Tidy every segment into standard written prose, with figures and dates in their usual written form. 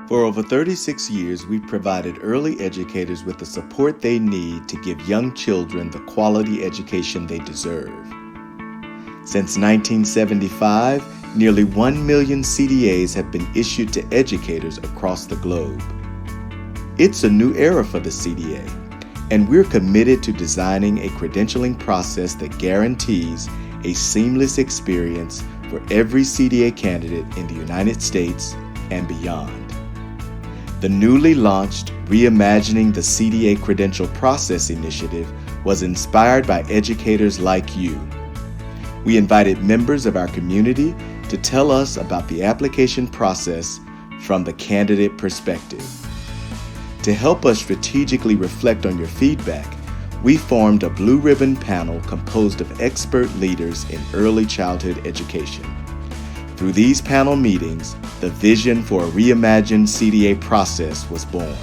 For over 36 years, we've provided early educators with the support they need to give young children the quality education they deserve. Since 1975, nearly 1 million CDAs have been issued to educators across the globe. It's a new era for the CDA, and we're committed to designing a credentialing process that guarantees a seamless experience for every CDA candidate in the United States and beyond. The newly launched Reimagining the CDA Credential Process initiative was inspired by educators like you. We invited members of our community to tell us about the application process from the candidate perspective. To help us strategically reflect on your feedback, we formed a blue ribbon panel composed of expert leaders in early childhood education. Through these panel meetings, the vision for a reimagined CDA process was born.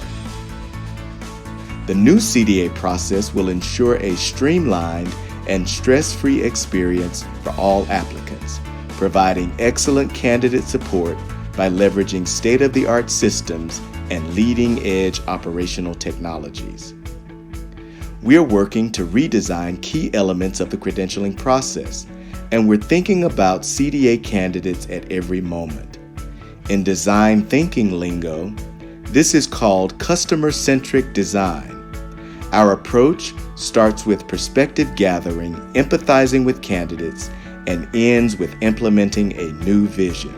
The new CDA process will ensure a streamlined and stress-free experience for all applicants, providing excellent candidate support by leveraging state-of-the-art systems and leading-edge operational technologies. We're working to redesign key elements of the credentialing process, and we're thinking about CDA candidates at every moment. In design thinking lingo, this is called customer-centric design. Our approach starts with perspective gathering, empathizing with candidates, and ends with implementing a new vision.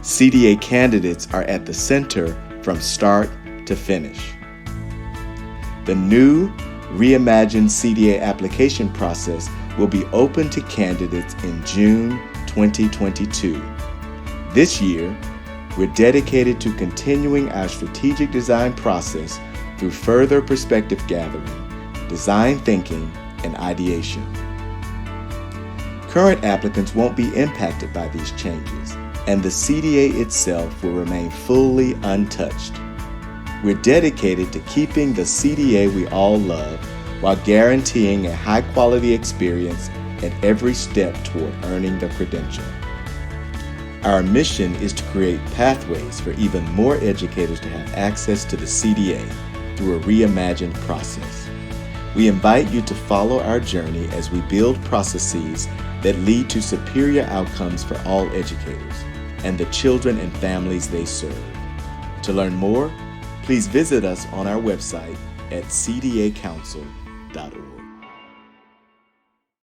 CDA candidates are at the center from start to finish. The new reimagined CDA application process will be open to candidates in June 2022. This year, we're dedicated to continuing our strategic design process through further perspective gathering, design thinking, and ideation. Current applicants won't be impacted by these changes, and the CDA itself will remain fully untouched. We're dedicated to keeping the CDA we all love while guaranteeing a high-quality experience at every step toward earning the credential. Our mission is to create pathways for even more educators to have access to the CDA through a reimagined process. We invite you to follow our journey as we build processes that lead to superior outcomes for all educators and the children and families they serve. To learn more, please visit us on our website at cdacouncil.org.